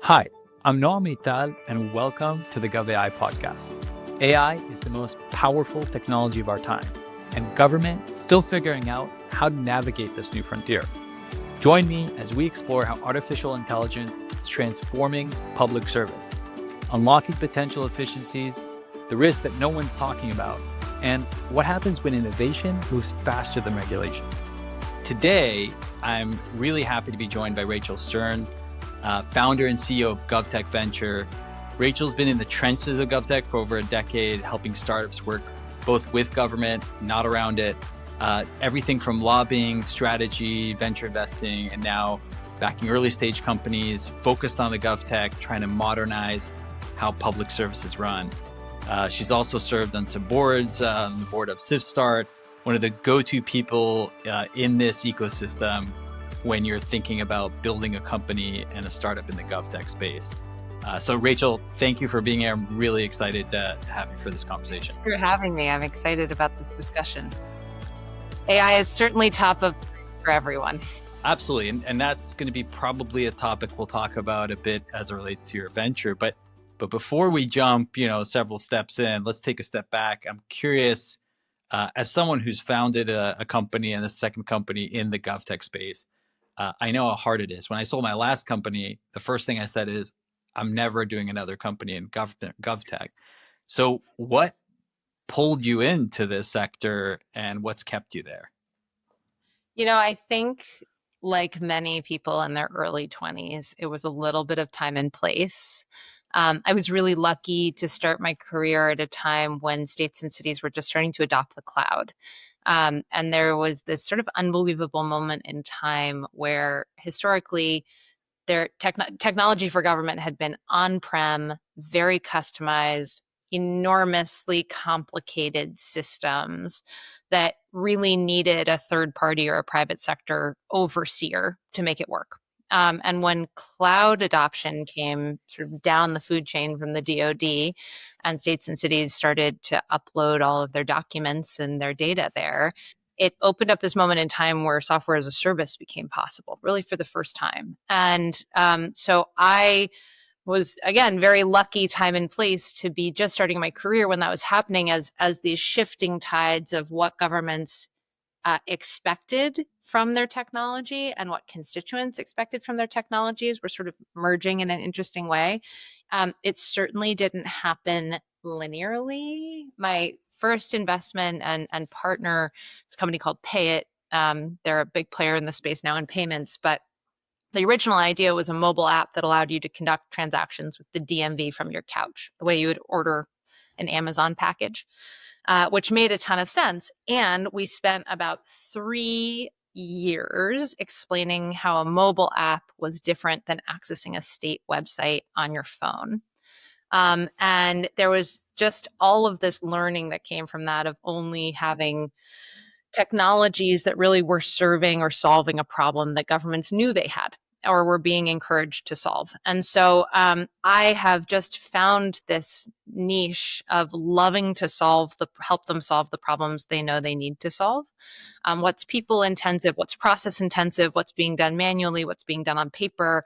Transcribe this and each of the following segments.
Hi, I'm Noam Maital, and welcome to the GovAI Podcast. AI is the most powerful technology of our time, and government still figuring out how to navigate this new frontier. Join me as we explore how artificial intelligence is transforming public service, unlocking potential efficiencies, the risks that no one's talking about, and what happens when innovation moves faster than regulation. Today, I'm really happy to be joined by Rachel Stern, founder and CEO of GovTech Venture. Rachel's been in the trenches of GovTech for over a decade, helping startups work both with government, not around it. Everything from lobbying, strategy, venture investing, and now backing early stage companies focused on the GovTech, trying to modernize how public services run. She's also served on some boards, on the board of SIFStart, one of the go-to people in this ecosystem when you're thinking about building a company and a startup in the GovTech space. So Rachel, thank you for being here. I'm really excited to have you for this conversation. Thanks for having me. I'm excited about this discussion. AI is certainly top of for everyone. Absolutely. And that's going to be probably a topic we'll talk about a bit as it relates to your venture. But before we jump, several steps in, let's take a step back. I'm curious, as someone who's founded a company and a second company in the GovTech space, I know how hard it is. When I sold my last company, the first thing I said is, I'm never doing another company in GovTech. So what pulled you into this sector and what's kept you there? I think like many people in their early 20s, it was a little bit of time and place. I was really lucky to start my career at a time when states and cities were just starting to adopt the cloud. And there was this sort of unbelievable moment in time where historically their technology for government had been on-prem, very customized, enormously complicated systems that really needed a third party or a private sector overseer to make it work. And when cloud adoption came sort of down the food chain from the DoD and states and cities started to upload all of their documents and their data there, it opened up this moment in time where software as a service became possible, really for the first time. And so I was, again, very lucky time and place to be just starting my career when that was happening as these shifting tides of what governments expected from their technology and what constituents expected from their technologies were sort of merging in an interesting way. It certainly didn't happen linearly. My first investment and partner is a company called Payit. They're a big player in the space now in payments, but the original idea was a mobile app that allowed you to conduct transactions with the DMV from your couch, the way you would order an Amazon package, which made a ton of sense. And we spent about 3 years explaining how a mobile app was different than accessing a state website on your phone. And there was just all of this learning that came from that of only having technologies that really were serving or solving a problem that governments knew they had or were being encouraged to solve. And so I have just found this niche of loving to help them solve the problems they know they need to solve. What's people intensive, what's process intensive, what's being done manually, what's being done on paper.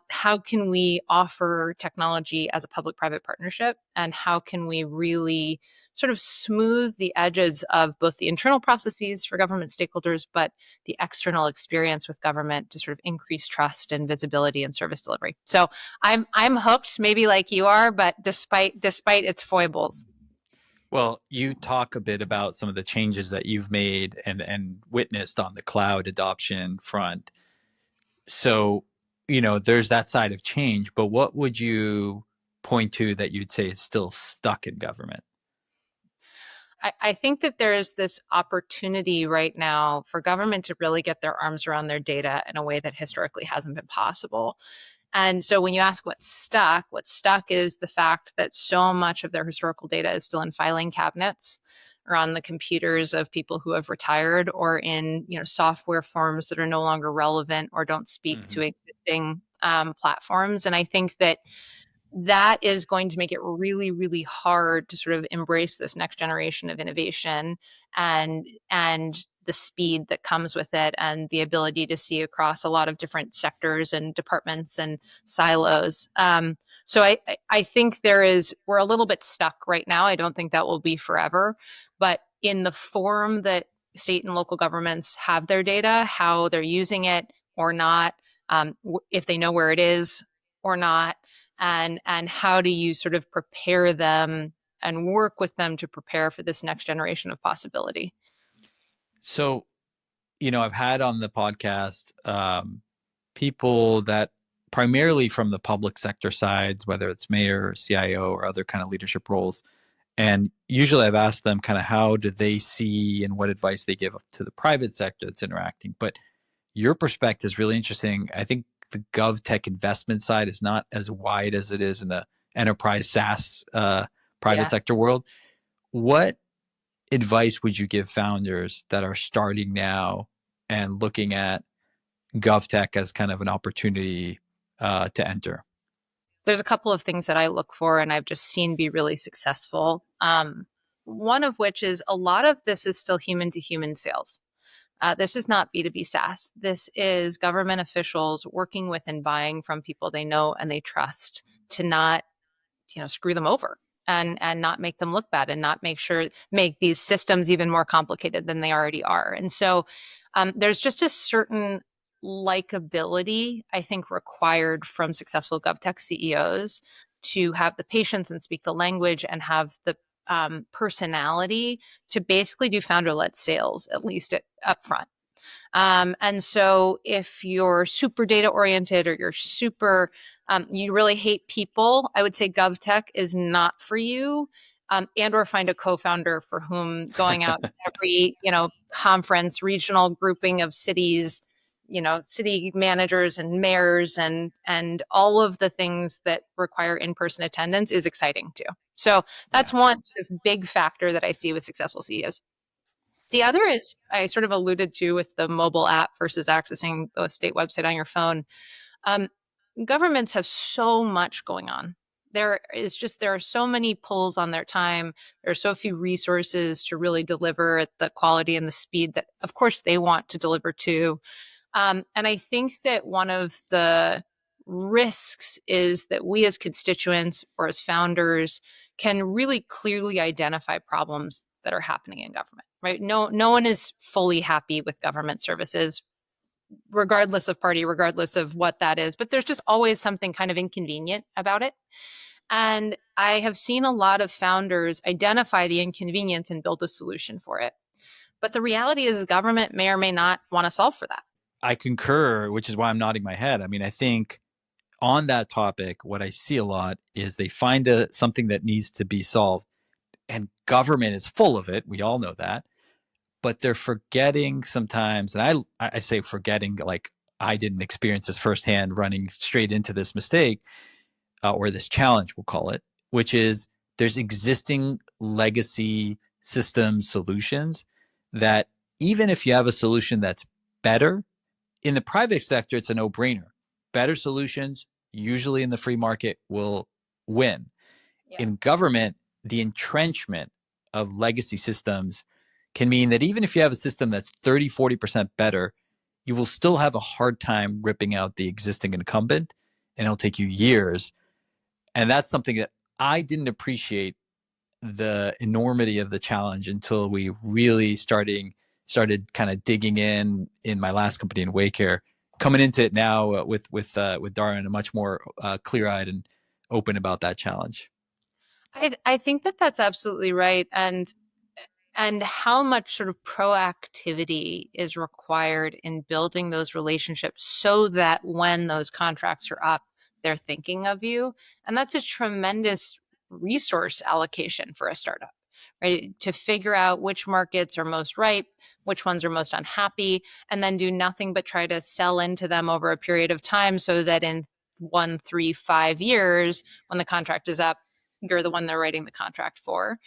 How can we offer technology as a public-private partnership? And how can we really sort of smooth the edges of both the internal processes for government stakeholders, but the external experience with government to sort of increase trust and visibility and service delivery. So I'm hooked, maybe like you are, but despite its foibles. Well, you talk a bit about some of the changes that you've made and witnessed on the cloud adoption front. So, there's that side of change, but what would you point to that you'd say is still stuck in government? I think that there's this opportunity right now for government to really get their arms around their data in a way that historically hasn't been possible. And so when you ask what's stuck is the fact that so much of their historical data is still in filing cabinets or on the computers of people who have retired or in software forms that are no longer relevant or don't speak to existing platforms. And I think that is going to make it really, really hard to sort of embrace this next generation of innovation and the speed that comes with it and the ability to see across a lot of different sectors and departments and silos. So I think we're a little bit stuck right now. I don't think that will be forever, but in the form that state and local governments have their data, how they're using it or not, if they know where it is or not, and how do you sort of prepare them and work with them to prepare for this next generation of possibility. So, I've had on the podcast people that primarily from the public sector sides, whether it's mayor, or CIO, or other kind of leadership roles. And usually I've asked them kind of how do they see and what advice they give to the private sector that's interacting. But your perspective is really interesting. I think the GovTech investment side is not as wide as it is in the enterprise SaaS private sector world. What advice would you give founders that are starting now and looking at GovTech as kind of an opportunity to enter? There's a couple of things that I look for and I've just seen be really successful. One of which is a lot of this is still human to human sales. This is not B2B SaaS. This is government officials working with and buying from people they know and they trust to not, screw them over and not make them look bad and not make these systems even more complicated than they already are. And so there's just a certain likability, I think, required from successful GovTech CEOs to have the patience and speak the language and have the personality to basically do founder-led sales, at least up front. And so if you're super data oriented or you're you really hate people, I would say GovTech is not for you. And or find a co-founder for whom going out every, conference, regional grouping of cities, city managers and mayors and all of the things that require in-person attendance is exciting too. So that's one sort of big factor that I see with successful CEOs. The other is I sort of alluded to with the mobile app versus accessing the state website on your phone. Governments have so much going on. There are so many pulls on their time. There are so few resources to really deliver at the quality and the speed that, of course, they want to deliver to. And I think that one of the risks is that we as constituents or as founders can really clearly identify problems that are happening in government, right? No one is fully happy with government services, regardless of party, regardless of what that is, but there's just always something kind of inconvenient about it. And I have seen a lot of founders identify the inconvenience and build a solution for it. But the reality is government may or may not want to solve for that. I concur, which is why I'm nodding my head. I mean, I think on that topic, what I see a lot is they find something that needs to be solved, and government is full of it. We all know that. But they're forgetting sometimes, and I say forgetting like I didn't experience this firsthand running straight into this mistake or this challenge, we'll call it, which is there's existing legacy system solutions that even if you have a solution that's better, in the private sector, it's a no-brainer. Better solutions, usually in the free market, will win. Yeah. In government, the entrenchment of legacy systems can mean that even if you have a system that's 30, 40% better, you will still have a hard time ripping out the existing incumbent, and it'll take you years. And that's something that I didn't appreciate the enormity of the challenge until we really started kind of digging in my last company in Waycare, coming into it now with Darwin and much more clear-eyed and open about that challenge. I think that that's absolutely right. And how much sort of proactivity is required in building those relationships so that when those contracts are up, they're thinking of you. And that's a tremendous resource allocation for a startup, right? To figure out which markets are most ripe, which ones are most unhappy, and then do nothing but try to sell into them over a period of time so that in 1, 3, 5 years, when the contract is up, you're the one they're writing the contract for.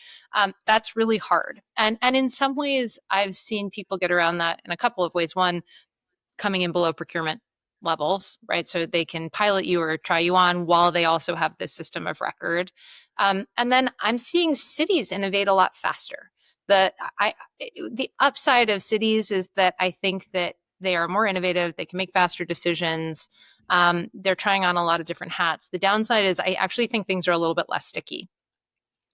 That's really hard. And in some ways, I've seen people get around that in a couple of ways. One, coming in below procurement levels, right? So they can pilot you or try you on while they also have this system of record. And then I'm seeing cities innovate a lot faster. The I the upside of cities is that I think that they are more innovative. They can make faster decisions. They're trying on a lot of different hats. The downside is I actually think things are a little bit less sticky.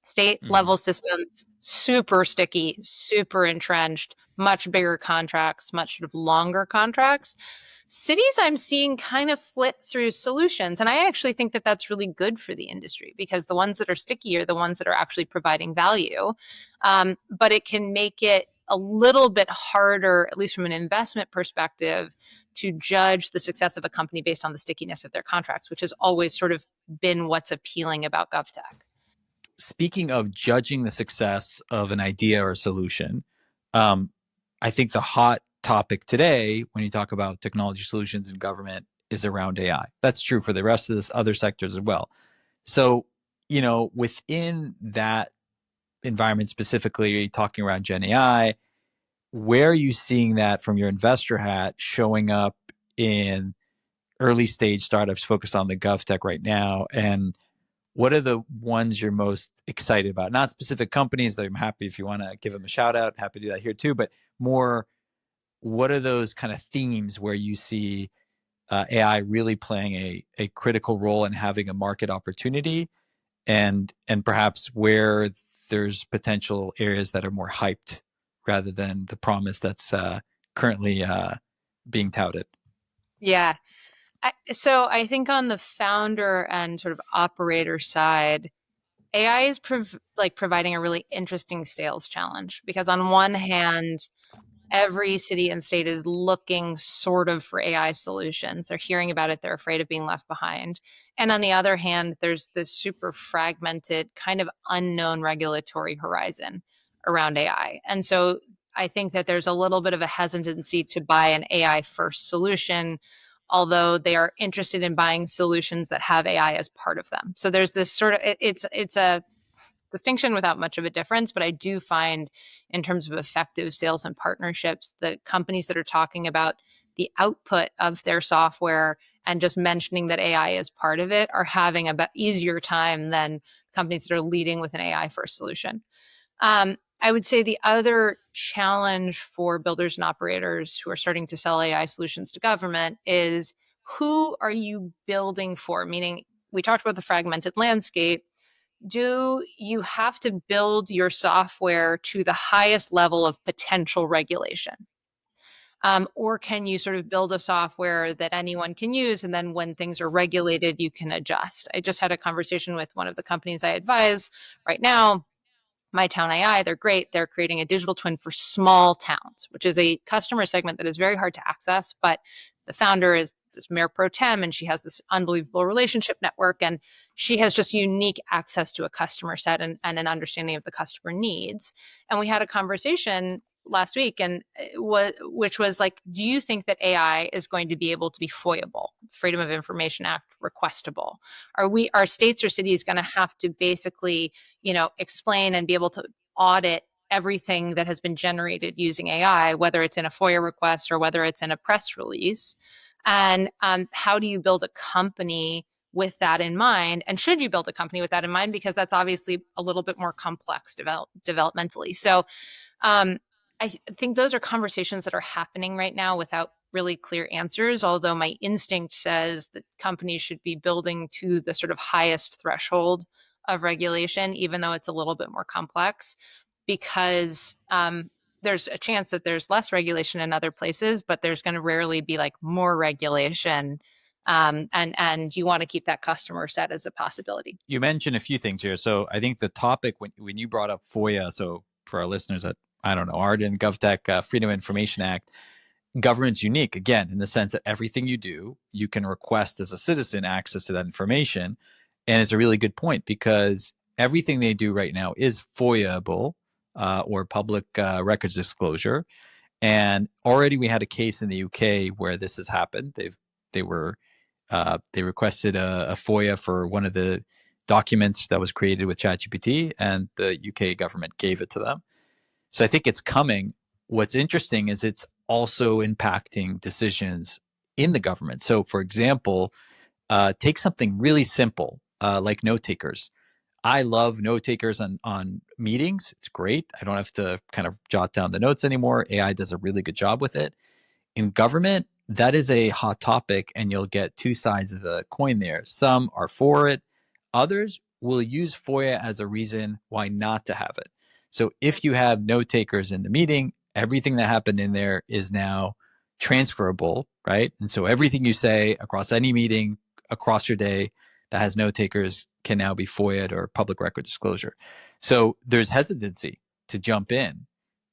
State Hmm. level systems, super sticky, super entrenched, much bigger contracts, much sort of longer contracts. Cities I'm seeing kind of flit through solutions. And I actually think that that's really good for the industry because the ones that are sticky are the ones that are actually providing value. But it can make it a little bit harder, at least from an investment perspective, to judge the success of a company based on the stickiness of their contracts, which has always sort of been what's appealing about GovTech. Speaking of judging the success of an idea or a solution, um, I think the hot topic today, when you talk about technology solutions in government, is around AI. That's true for the rest of this other sectors as well. So, within that environment specifically, talking around Gen AI, where are you seeing that from your investor hat showing up in early stage startups focused on the GovTech right now? And what are the ones you're most excited about? Not specific companies, though I'm happy if you want to give them a shout out, happy to do that here too, but more, what are those kind of themes where you see AI really playing a critical role in having a market opportunity, and perhaps where there's potential areas that are more hyped rather than the promise that's currently being touted? Yeah. So I think on the founder and sort of operator side, AI is providing a really interesting sales challenge because on one hand, every city and state is looking sort of for AI solutions. They're hearing about it, they're afraid of being left behind. And on the other hand, there's this super fragmented, kind of unknown regulatory horizon around AI. And so I think that there's a little bit of a hesitancy to buy an AI first solution, although they are interested in buying solutions that have AI as part of them. So there's this sort of it's a distinction without much of a difference. But I do find, in terms of effective sales and partnerships, the companies that are talking about the output of their software and just mentioning that AI is part of it are having a bit easier time than companies that are leading with an AI first solution. I would say the other challenge for builders and operators who are starting to sell AI solutions to government is who are you building for? Meaning, we talked about the fragmented landscape. Do you have to build your software to the highest level of potential regulation? Or can you sort of build a software that anyone can use? And then when things are regulated, you can adjust. I just had a conversation with one of the companies I advise right now, My Town AI. They're great. They're creating a digital twin for small towns, which is a customer segment that is very hard to access. But the founder is this mayor pro tem, and she has this unbelievable relationship network, and she has just unique access to a customer set and an understanding of the customer needs. And we had a conversation last week, and which was like, do you think that AI is going to be able to be FOIAble, Freedom of Information Act requestable? Are states or cities going to have to basically, explain and be able to audit everything that has been generated using AI, whether it's in a FOIA request or whether it's in a press release? And how do you build a company with that in mind? And should you build a company with that in mind? Because that's obviously a little bit more complex developmentally. So um, think those are conversations that are happening right now without really clear answers, although my instinct says that companies should be building to the sort of highest threshold of regulation, even though it's a little bit more complex, because there's a chance that there's less regulation in other places, but there's going to rarely be like more regulation. And you want to keep that customer set as a possibility. You mentioned a few things here. So I think the topic, when you brought up FOIA, so for our listeners that, I don't know, aren't in GovTech, Freedom of Information Act, government's unique, again, in the sense that everything you do, you can request as a citizen access to that information. And it's a really good point because everything they do right now is FOIA-able, or public records disclosure. And already we had a case in the UK where this has happened. They requested a FOIA for one of the documents that was created with ChatGPT, and the UK government gave it to them. So I think it's coming. What's interesting is it's also impacting decisions in the government. So, for example, take something really simple like note takers. I love note takers on meetings. It's great. I don't have to kind of jot down the notes anymore. AI does a really good job with it. In government, that is a hot topic, and you'll get two sides of the coin there. Some are for it, others will use FOIA as a reason why not to have it. So if you have note takers in the meeting, everything that happened in there is now transferable, right? And so everything you say across any meeting across your day that has note takers can now be FOIA'd or public record disclosure. So there's hesitancy to jump in.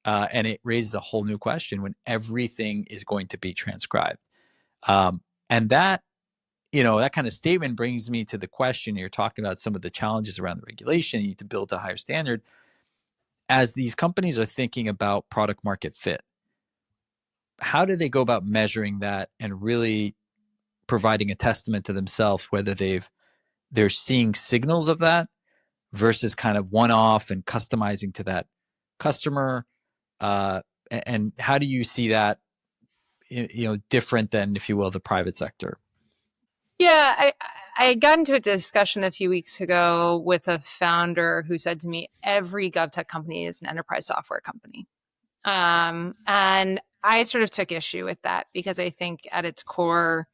And it raises a whole new question when everything is going to be transcribed. And that, that kind of statement brings me to the question you're talking about some of the challenges around the regulation. You need to build a higher standard. As these companies are thinking about product market fit, how do they go about measuring that and really providing a testament to themselves whether they're seeing signals of that versus kind of one-off and customizing to that customer? And how do you see that, different than, if you will, the private sector? Yeah, I got into a discussion a few weeks ago with a founder who said to me, every GovTech company is an enterprise software company. And I sort of took issue with that because I think at its core,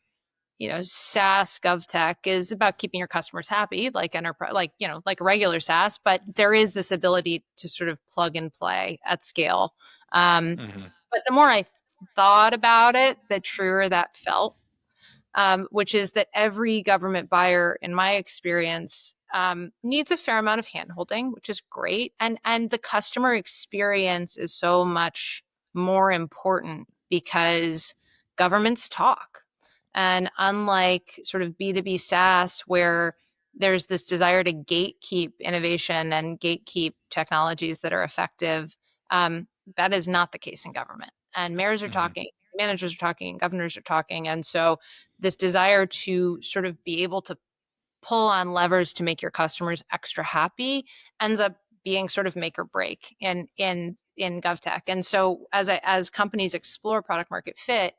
SaaS GovTech is about keeping your customers happy, like enterprise, like regular SaaS, but there is this ability to sort of plug and play at scale. Mm-hmm. But the more I thought about it, the truer that felt, which is that every government buyer, in my experience, needs a fair amount of handholding, which is great. And the customer experience is so much more important because governments talk. And unlike sort of B2B SaaS, where there's this desire to gatekeep innovation and gatekeep technologies that are effective, that is not the case in government. And mayors are Mm-hmm. talking, managers are talking, governors are talking. And so this desire to sort of be able to pull on levers to make your customers extra happy ends up being sort of make or break in GovTech. And so as companies explore product market fit,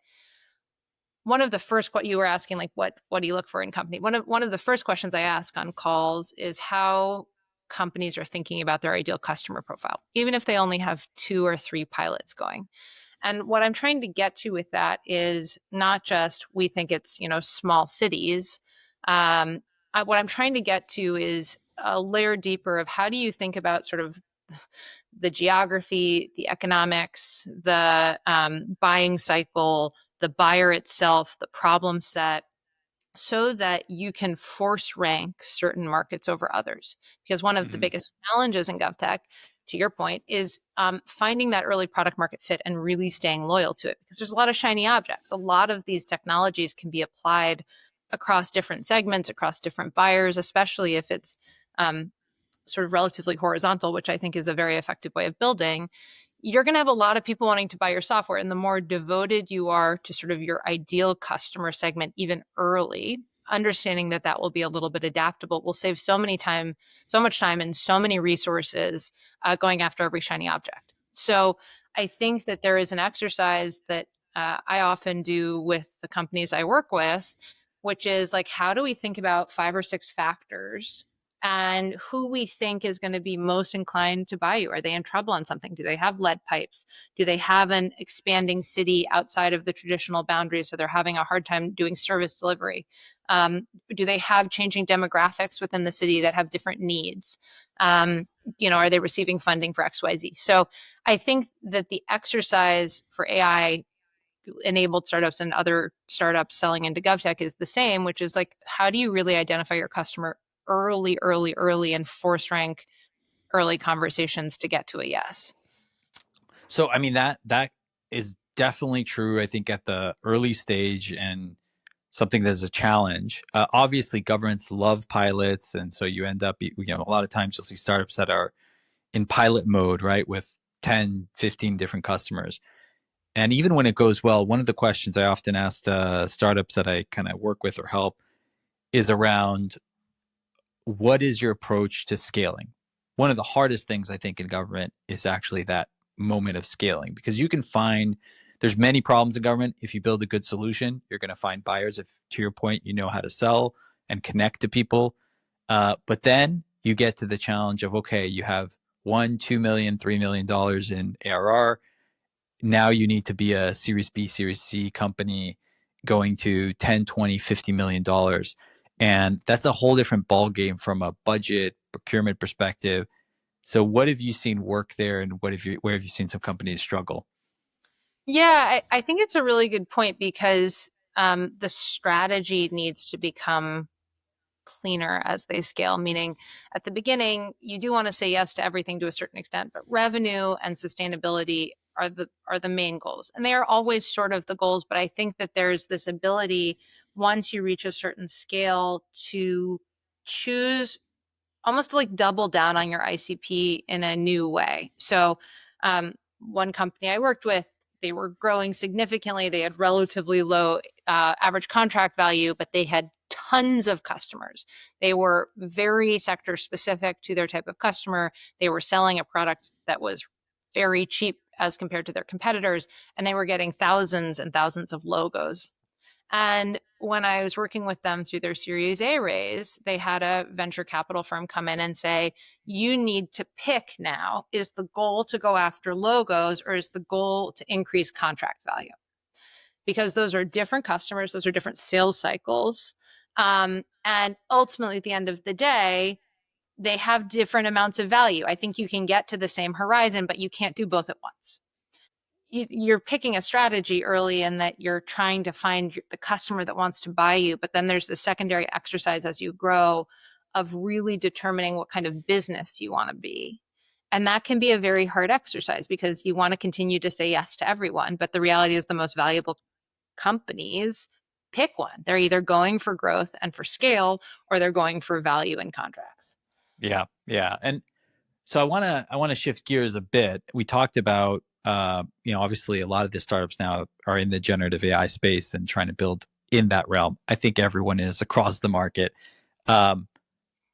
one of the first, what you were asking, like what do you look for in company? One of the first questions I ask on calls is how companies are thinking about their ideal customer profile, even if they only have 2 or 3 pilots going. And what I'm trying to get to with that is not just we think it's, small cities. What I'm trying to get to is a layer deeper of how do you think about sort of the geography, the economics, the buying cycle, the buyer itself, the problem set, so that you can force rank certain markets over others. Because one of the Mm-hmm. biggest challenges in GovTech, to your point, is finding that early product market fit and really staying loyal to it. Because there's a lot of shiny objects. A lot of these technologies can be applied across different segments, across different buyers, especially if it's sort of relatively horizontal, which I think is a very effective way of building. You're going to have a lot of people wanting to buy your software. And the more devoted you are to sort of your ideal customer segment, even early, understanding that that will be a little bit adaptable will save so much time and so many resources going after every shiny object. So I think that there is an exercise that I often do with the companies I work with, which is like, how do we think about 5 or 6 factors and who we think is going to be most inclined to buy you? Are they in trouble on something? Do they have lead pipes? Do they have an expanding city outside of the traditional boundaries, so they're having a hard time doing service delivery? Do they have changing demographics within the city that have different needs? Are they receiving funding for XYZ? So I think that the exercise for AI enabled startups and other startups selling into GovTech is the same, which is like, how do you really identify your customer early and force rank early conversations to get to a yes? So, I mean, that is definitely true, I think, at the early stage, and something that's a challenge. Obviously, governments love pilots. And so you end up, a lot of times you'll see startups that are in pilot mode, right, with 10, 15 different customers. And even when it goes well, one of the questions I often ask startups that I kind of work with or help is around, what is your approach to scaling? One of the hardest things I think in government is actually that moment of scaling, because you can find there's many problems in government. If you build a good solution, you're going to find buyers. If, to your point, you know how to sell and connect to people. But then you get to the challenge of, okay, you have 1, 2 million, $3 million in ARR. Now you need to be a Series B, Series C company going to 10, 20, $50 million. And that's a whole different ballgame from a budget procurement perspective. So what have you seen work there, and where have you seen some companies struggle? Yeah, I think it's a really good point because the strategy needs to become cleaner as they scale, meaning at the beginning, you do want to say yes to everything to a certain extent, but revenue and sustainability are the main goals. And they are always sort of the goals, but I think that there's this ability once you reach a certain scale to choose almost to like double down on your ICP in a new way. So, one company I worked with, they were growing significantly. They had relatively low average contract value, but they had tons of customers. They were very sector specific to their type of customer. They were selling a product that was very cheap as compared to their competitors, and they were getting thousands and thousands of logos. And when I was working with them through their Series A raise, they had a venture capital firm come in and say, you need to pick now. Is the goal to go after logos, or is the goal to increase contract value? Because those are different customers, those are different sales cycles. And ultimately, at the end of the day, they have different amounts of value. I think you can get to the same horizon, but you can't do both at once. You're picking a strategy early in that you're trying to find the customer that wants to buy you, but then there's the secondary exercise as you grow of really determining what kind of business you want to be. And that can be a very hard exercise because you want to continue to say yes to everyone, but the reality is the most valuable companies pick one. They're either going for growth and for scale, or they're going for value and contracts. Yeah, yeah. And so I want to shift gears a bit. We talked about obviously a lot of the startups now are in the generative AI space and trying to build in that realm. I think everyone is across the market. Um,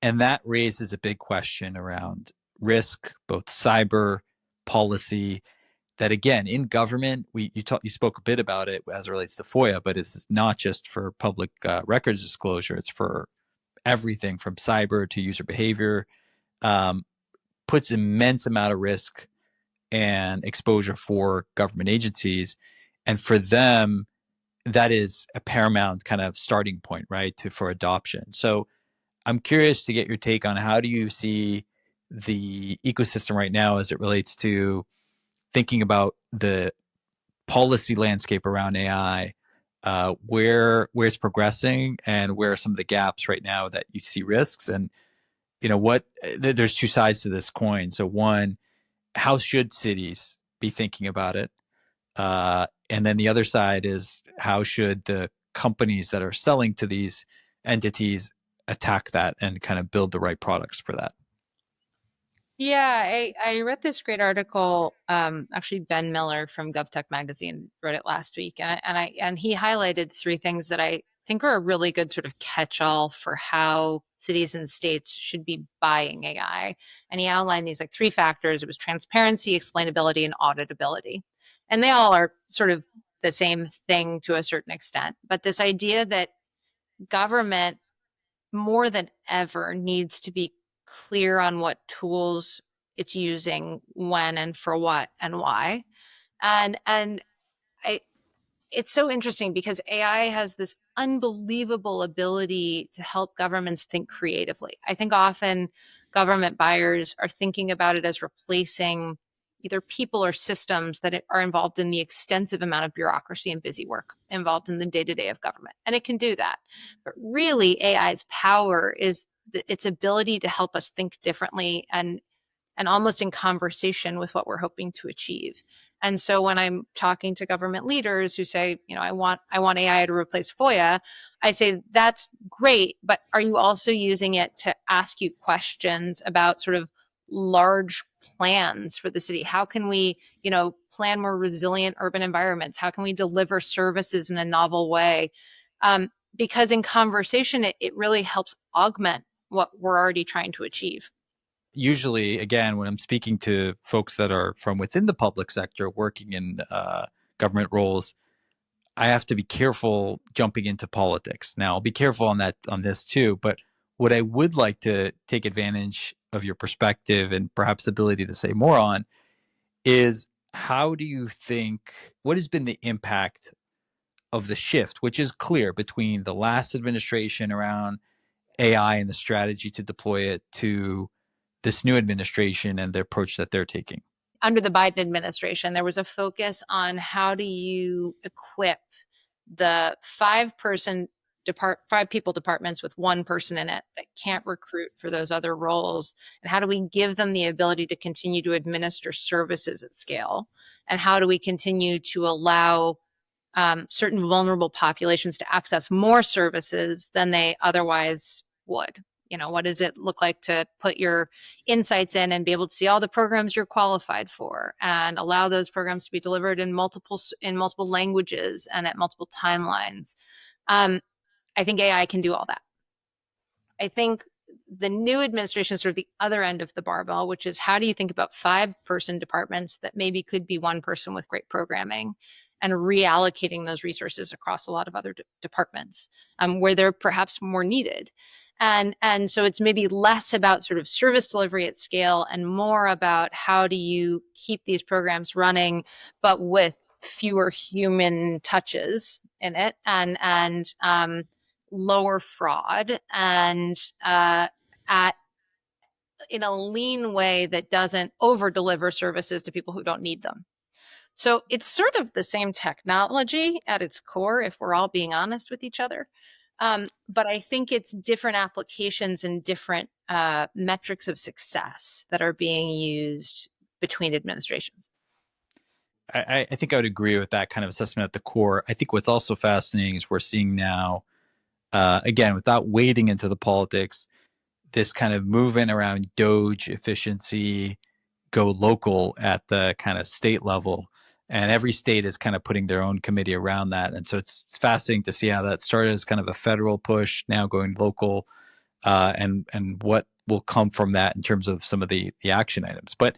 and that raises a big question around risk, both cyber, policy. That again, in government, you spoke a bit about it as it relates to FOIA, but it's not just for public records disclosure. It's for everything from cyber to user behavior. Um, Puts immense amount of risk and exposure for government agencies, and for them, that is a paramount kind of starting point, right, for adoption. So I'm curious to get your take on how do you see the ecosystem right now as it relates to thinking about the policy landscape around AI, where it's progressing, and where are some of the gaps right now that you see risks, and what there's two sides to this coin. So one, how should cities be thinking about it? And then the other side is how should the companies that are selling to these entities attack that and kind of build the right products for that? Yeah, I read this great article. Actually, Ben Miller from GovTech Magazine wrote it last week, and he highlighted three things that I think are a really good sort of catch-all for how cities and states should be buying AI. And he outlined these like three factors. It was transparency, explainability, and auditability, and they all are sort of the same thing to a certain extent. But this idea that government more than ever needs to be clear on what tools it's using, when and for what and why. And I it's so interesting because AI has this unbelievable ability to help governments think creatively. I think often government buyers are thinking about it as replacing either people or systems that are involved in the extensive amount of bureaucracy and busy work involved in the day-to-day of government. And it can do that. But really, AI's power is its ability to help us think differently and almost in conversation with what we're hoping to achieve. And so when I'm talking to government leaders who say, I want AI to replace FOIA, I say that's great, but are you also using it to ask you questions about sort of large plans for the city? How can we, plan more resilient urban environments? How can we deliver services in a novel way? Because in conversation, it really helps augment what we're already trying to achieve. Usually, again, when I'm speaking to folks that are from within the public sector working in government roles, I have to be careful jumping into politics. Now, I'll be careful on this too, but What I would like to take advantage of your perspective and perhaps ability to say more on is how do you think, what has been the impact of the shift, which is clear between the last administration around AI and the strategy to deploy it to this new administration and the approach that they're taking? Under the Biden administration, there was a focus on how do you equip the five people departments with one person in it that can't recruit for those other roles, and how do we give them the ability to continue to administer services at scale, and how do we continue to allow certain vulnerable populations to access more services than they otherwise would. What does it look like to put your insights in and be able to see all the programs you're qualified for and allow those programs to be delivered in multiple languages and at multiple timelines? I think AI can do all that. I think the new administration is sort of the other end of the barbell, which is how do you think about 5-person departments that maybe could be one person with great programming and reallocating those resources across a lot of other departments where they're perhaps more needed. And so it's maybe less about sort of service delivery at scale and more about how do you keep these programs running, but with fewer human touches in it and lower fraud and at in a lean way that doesn't over deliver services to people who don't need them. So it's sort of the same technology at its core, if we're all being honest with each other. But I think it's different applications and different metrics of success that are being used between administrations. I think I would agree with that kind of assessment at the core. I think what's also fascinating is we're seeing now, again, without wading into the politics, this kind of movement around Doge efficiency, go local at the kind of state level. And every state is kind of putting their own committee around that. And so it's fascinating to see how that started as kind of a federal push, now going local, and what will come from that in terms of some of the action items. But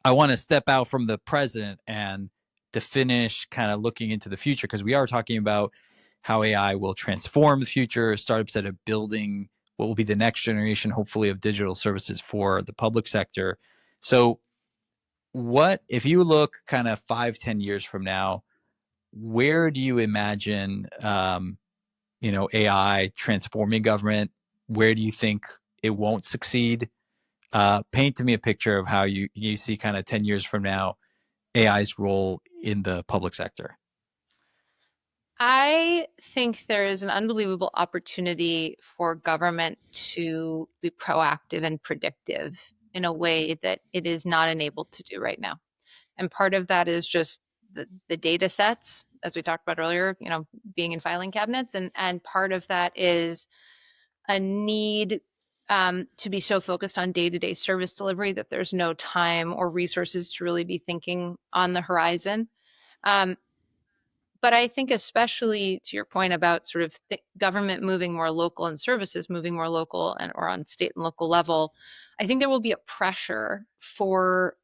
I want to step out from the present and to finish kind of looking into the future, because we are talking about how AI will transform the future, startups that are building what will be the next generation, hopefully, of digital services for the public sector. So what, if you look kind of 5-10 years from now, where do you imagine, AI transforming government? Where do you think it won't succeed? Paint to me a picture of how you see kind of 10 years from now AI's role in the public sector. I think there is an unbelievable opportunity for government to be proactive and predictive in a way that it is not enabled to do right now. And part of that is just the data sets, as we talked about earlier, being in filing cabinets. And part of that is a need to be so focused on day-to-day service delivery that there's no time or resources to really be thinking on the horizon. But I think, especially to your point about sort of government moving more local and services moving more local or on state and local level, I think there will be a pressure for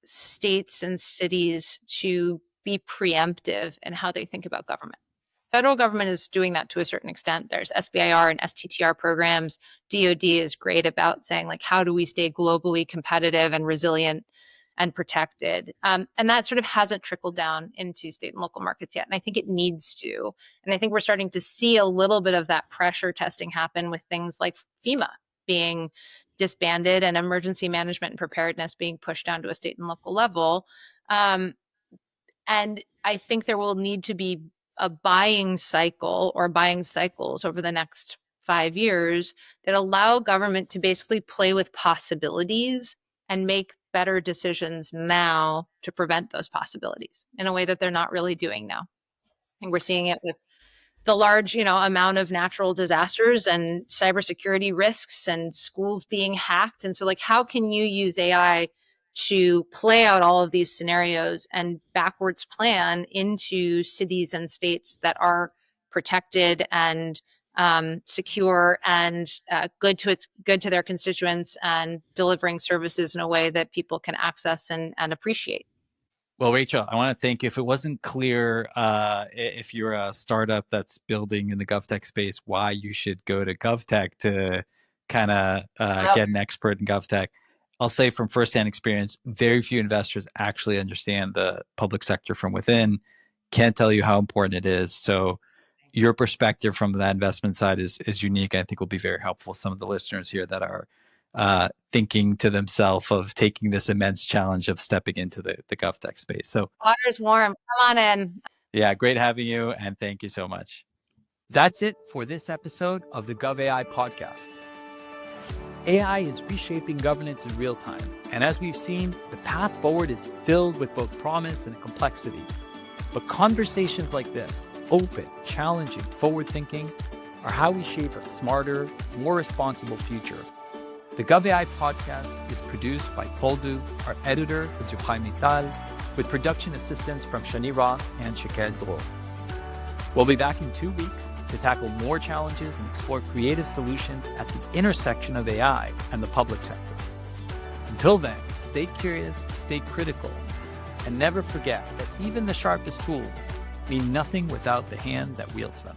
states and cities to be preemptive in how they think about government. Federal government is doing that to a certain extent. There's SBIR and STTR programs. DoD is great about saying, like, how do we stay globally competitive and resilient and protected? And that sort of hasn't trickled down into state and local markets yet. And I think it needs to. And I think we're starting to see a little bit of that pressure testing happen with things like FEMA being disbanded and emergency management and preparedness being pushed down to a state and local level. And I think there will need to be a buying cycle or buying cycles over the next 5 years that allow government to basically play with possibilities and make better decisions now to prevent those possibilities in a way that they're not really doing now. And we're seeing it with the large, amount of natural disasters and cybersecurity risks and schools being hacked. And so, like, how can you use AI to play out all of these scenarios and backwards plan into cities and states that are protected and secure and good to their constituents and delivering services in a way that people can access and appreciate? Well, Rachel, I want to thank you. If it wasn't clear, if you're a startup that's building in the GovTech space, why you should go to GovTech kind of get an expert in GovTech. I'll say from firsthand experience, very few investors actually understand the public sector from within. Can't tell you how important it is. So your perspective from that investment side is unique. I think will be very helpful to some of the listeners here that are thinking to themselves of taking this immense challenge of stepping into the GovTech space. So water's warm. Come on in. Yeah, great having you, and thank you so much. That's it for this episode of the GovAI Podcast. AI is reshaping governance in real time, and as we've seen, the path forward is filled with both promise and complexity. But conversations like this, open, challenging, forward-thinking, are how we shape a smarter, more responsible future. The GovAI Podcast is produced by Poldu. Our editor is Noam Maital, with production assistance from Shani Roth and Shakel Dror. We'll be back in 2 weeks to tackle more challenges and explore creative solutions at the intersection of AI and the public sector. Until then, stay curious, stay critical, and never forget that even the sharpest tools mean nothing without the hand that wields them.